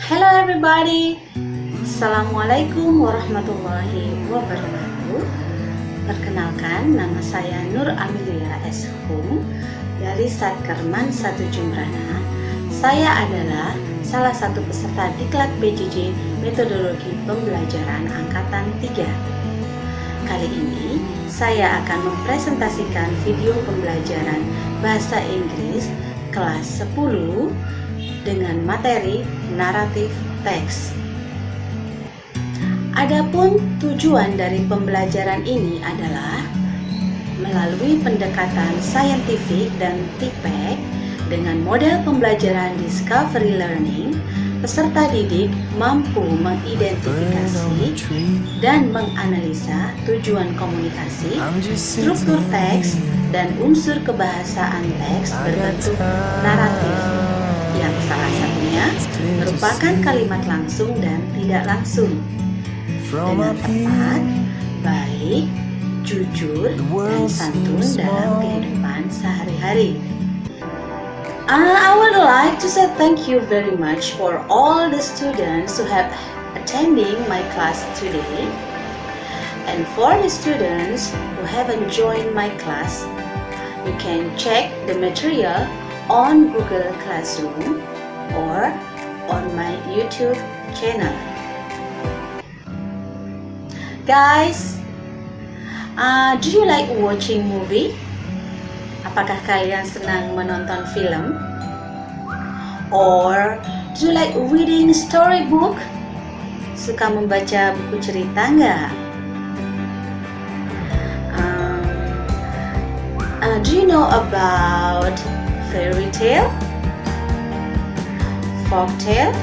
Hello everybody. Assalamualaikum warahmatullahi wabarakatuh. Perkenalkan, nama saya Nur Amelia S. Hung dari Satkerman 1 Jembrana. Saya adalah salah satu peserta Diklat PJJ Metodologi Pembelajaran Angkatan 3. Kali ini saya akan mempresentasikan video pembelajaran Bahasa Inggris kelas 10 dengan materi naratif teks. Adapun tujuan dari pembelajaran ini adalah melalui pendekatan saintifik dan TPEC dengan model pembelajaran Discovery Learning, peserta didik mampu mengidentifikasi dan menganalisa tujuan komunikasi, struktur teks, dan unsur kebahasaan teks berbentuk naratif, yang salah satunya merupakan kalimat langsung dan tidak langsung, dengan tepat, baik, jujur, dan santun dalam kehidupan sehari-hari. I would like to say thank you very much for all the students who have attending my class today, and for the students who haven't joined my class, you can check the material on Google Classroom or on my YouTube channel. Guys, do you like watching movie? Apakah kalian senang menonton film? Or do you like reading storybook? Suka membaca buku cerita nggak? Do you know about fairy tale, folk tale,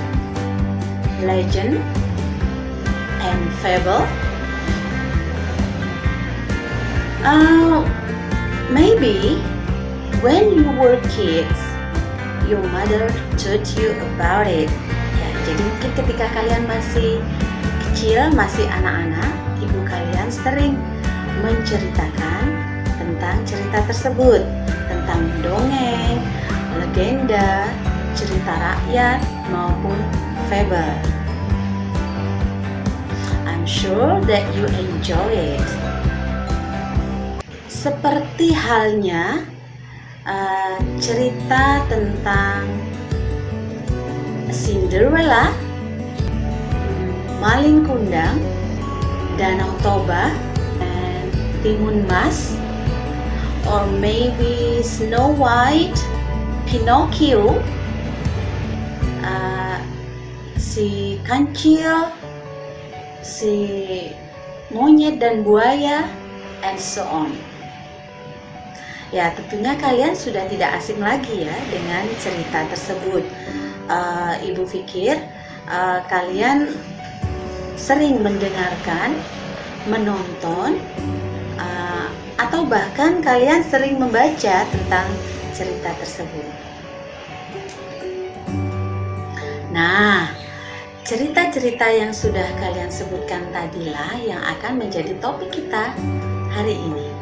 legend, and fable? Maybe when you were kids, your mother taught you about it. Ya, jadi mungkin ketika kalian masih kecil, masih anak-anak, ibu kalian sering menceritakan tentang cerita tersebut, tentang dongeng, legenda, cerita rakyat, maupun fable. I'm sure that you enjoy it. Seperti halnya cerita tentang Cinderella, Malin Kundang, Danau Toba, and Timun Mas, or maybe Snow White, Pinocchio, si kancil, si monyet dan buaya, and so on. Ya, tentunya kalian sudah tidak asing lagi ya dengan cerita tersebut. Ibu pikir kalian sering mendengarkan, menonton, atau bahkan kalian sering membaca tentang cerita tersebut. Nah, cerita-cerita yang sudah kalian sebutkan tadilah yang akan menjadi topik kita hari ini.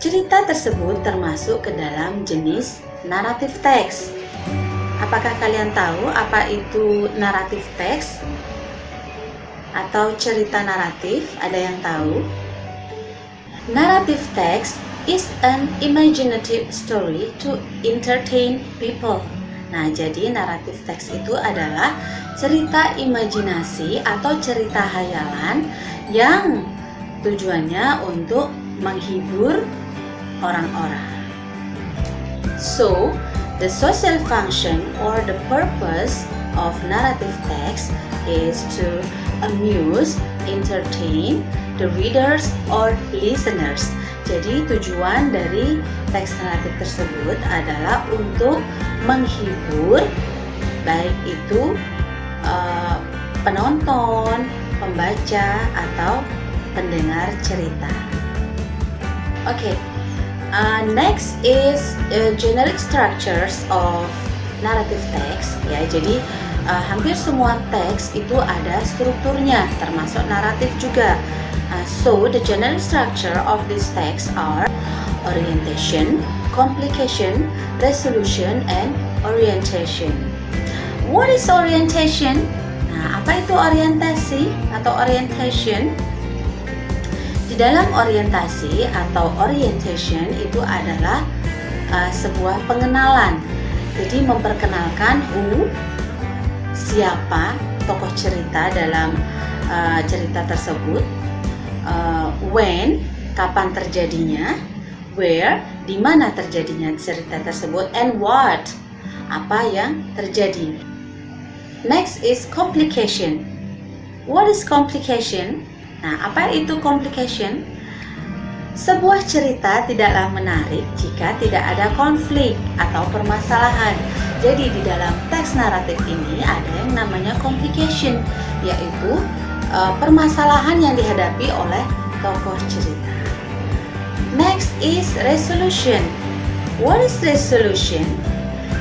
Cerita tersebut termasuk ke dalam jenis naratif teks. Apakah kalian tahu apa itu naratif teks atau cerita naratif? Ada yang tahu? Narrative text is an imaginative story to entertain people. Nah, jadi naratif teks itu adalah cerita imajinasi atau cerita hayalan yang tujuannya untuk menghibur orang-orang. So, the social function or the purpose of narrative text is to amuse, entertain the readers or listeners. Jadi tujuan dari teks naratif tersebut adalah untuk menghibur, baik itu penonton, pembaca, atau pendengar cerita. Oke. Next is generic structures of narrative text. Ya, jadi hampir semua teks itu ada strukturnya, termasuk naratif juga. So the general structure of this text are orientation, complication, resolution, and orientation. What is orientation? Nah, apa itu orientasi atau orientation? Di dalam orientasi atau orientation itu adalah sebuah pengenalan. Jadi memperkenalkan who, siapa tokoh cerita dalam cerita tersebut, when, kapan terjadinya, where, di mana terjadinya cerita tersebut, and what, apa yang terjadi. Next is complication. What is complication? Nah, apa itu complication? Sebuah cerita tidaklah menarik jika tidak ada konflik atau permasalahan. Jadi di dalam teks naratif ini ada yang namanya complication, yaitu permasalahan yang dihadapi oleh tokoh cerita. Next is resolution. What is resolution?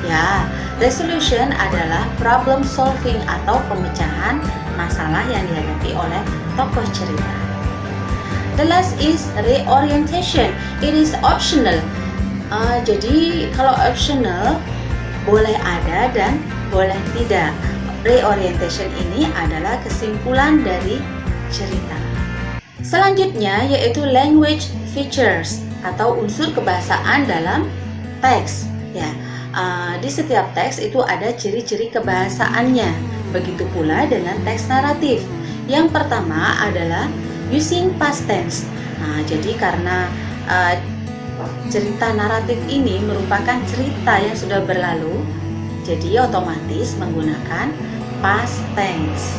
Ya, resolution adalah problem solving atau pemecahan masalah yang dihadapi oleh tokoh cerita. The last is reorientation. It is optional. Jadi kalau optional boleh ada dan boleh tidak. Reorientation ini adalah kesimpulan dari cerita. Selanjutnya yaitu language features atau unsur kebahasaan dalam teks. Ya, di setiap teks itu ada ciri-ciri kebahasaannya. Begitu pula dengan teks naratif. Yang pertama adalah using past tense. Nah, jadi karena cerita naratif ini merupakan cerita yang sudah berlalu, jadi otomatis menggunakan past tense.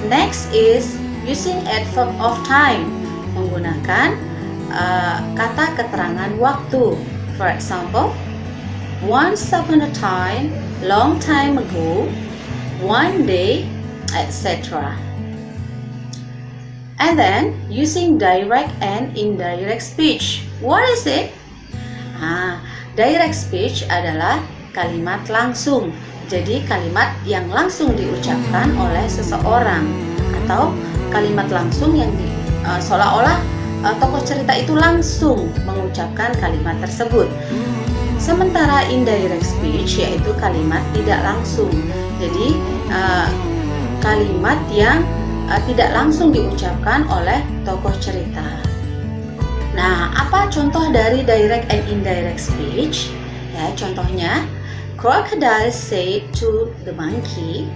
Next is using adverb of time, menggunakan kata keterangan waktu. For example, once upon a time, long time ago, one day, etc. And then using direct and indirect speech. What is it? Direct speech adalah kalimat langsung. Jadi kalimat yang langsung diucapkan oleh seseorang atau kalimat langsung yang seolah-olah tokoh cerita itu langsung mengucapkan kalimat tersebut. Sementara indirect speech yaitu kalimat tidak langsung. Jadi kalimat yang tidak langsung diucapkan oleh tokoh cerita. Nah, apa contoh dari direct and indirect speech? Ya, contohnya, crocodile said to the monkey,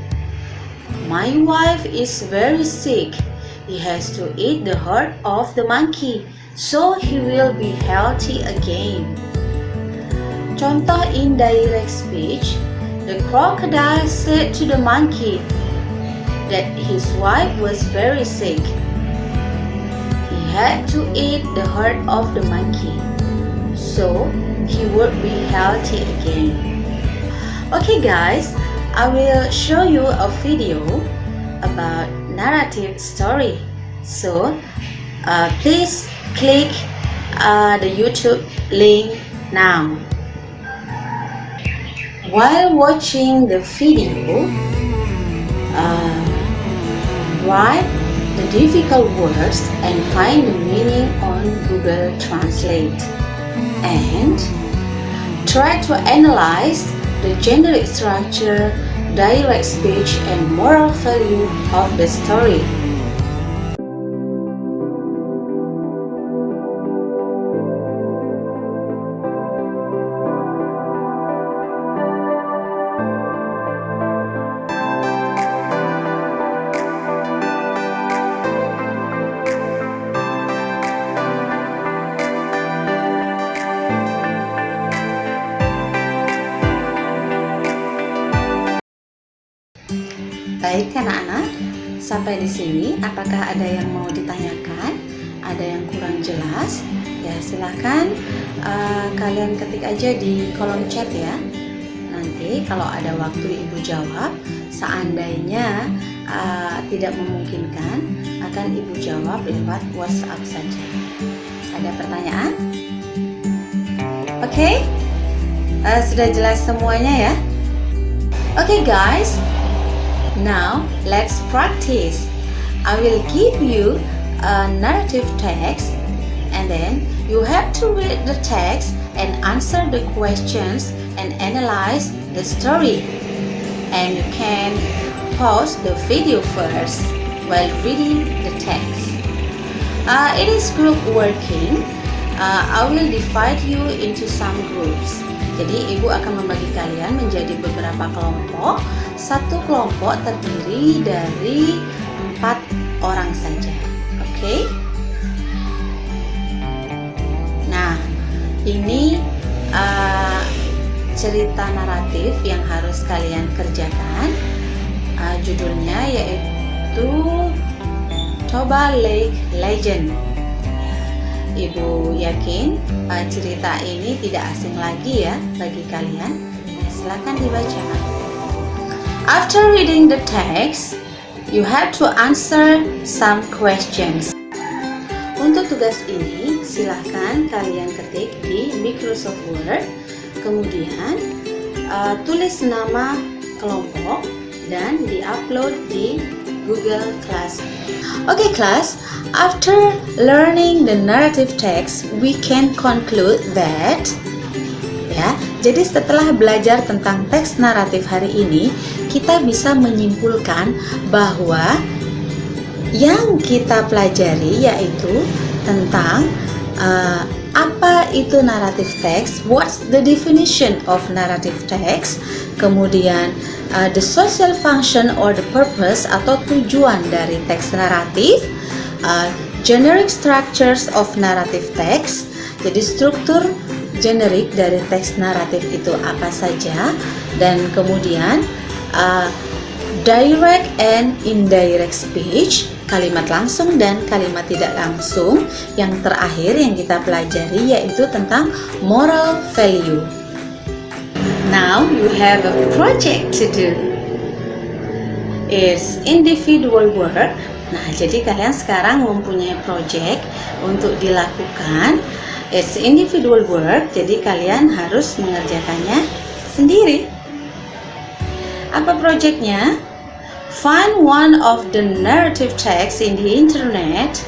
"My wife is very sick. He has to eat the heart of the monkey, so he will be healthy again." Contoh indirect speech, the crocodile said to the monkey that his wife was very sick. He had to eat the heart of the monkey, so he would be healthy again. Okay guys, I will show you a video about narrative story. So please click the YouTube link now. While watching the video, write the difficult words and find the meaning on Google Translate, and try to analyze the generic structure, direct speech, and moral value of the story. Baik anak-anak, sampai di sini apakah ada yang mau ditanyakan? Ada yang kurang jelas? Ya silahkan kalian ketik aja di kolom chat ya. Nanti kalau ada waktu ibu jawab, seandainya tidak memungkinkan akan ibu jawab lewat WhatsApp saja. Ada pertanyaan? Oke? Sudah jelas semuanya ya? Oke guys, now let's practice. I will give you a narrative text and then you have to read the text and answer the questions and analyze the story. and you can pause the video first while reading the text. It is group working. I will divide you into some groups. Jadi ibu akan membagi kalian menjadi beberapa kelompok. Satu kelompok terdiri dari 4 orang saja. Oke? Nah, ini cerita naratif yang harus kalian kerjakan. Judulnya yaitu Toba Lake Legend. Ibu yakin cerita ini tidak asing lagi ya bagi kalian. Silakan dibaca. After reading the text, you have to answer some questions. Untuk tugas ini, silakan kalian ketik di Microsoft Word, kemudian tulis nama kelompok dan di-upload di Google Classroom. Okay, class. After learning the narrative text, we can conclude that jadi setelah belajar tentang teks naratif hari ini, kita bisa menyimpulkan bahwa yang kita pelajari yaitu tentang apa itu narrative text, what's the definition of narrative text, kemudian the social function or the purpose atau tujuan dari teks naratif, generic structures of narrative text, jadi struktur generik dari teks naratif itu apa saja, dan kemudian direct and indirect speech, kalimat langsung dan kalimat tidak langsung. Yang terakhir yang kita pelajari yaitu tentang moral value. Now you have a project to do. It's individual work. Nah, jadi kalian sekarang mempunyai project untuk dilakukan. It's individual work, jadi kalian harus mengerjakannya sendiri. Apa projectnya? Find one of the narrative texts in the internet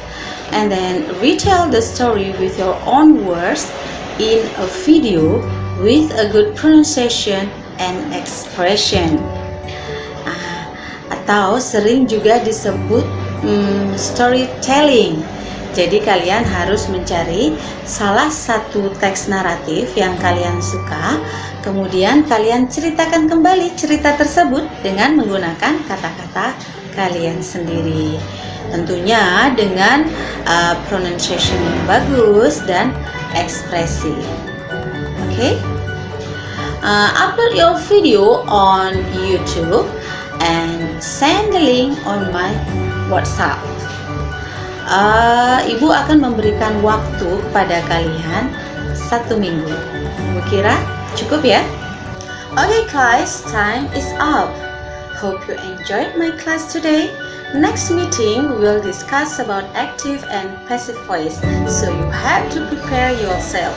and then retell the story with your own words in a video with a good pronunciation and expression. Atau sering juga disebut storytelling. Jadi kalian harus mencari salah satu teks naratif yang kalian suka, kemudian kalian ceritakan kembali cerita tersebut dengan menggunakan kata-kata kalian sendiri. Tentunya dengan pronunciation yang bagus dan ekspresi. Oke? Upload your video on YouTube and send the link on my WhatsApp. Ibu akan memberikan waktu kepada kalian 1 minggu. Ibu kira cukup ya? Okay guys, time is up. Hope you enjoyed my class today. Next meeting we will discuss about active and passive voice. So you have to prepare yourself.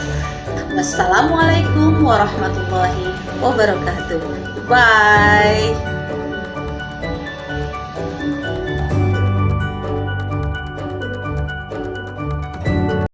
Wassalamualaikum warahmatullahi wabarakatuh. Bye.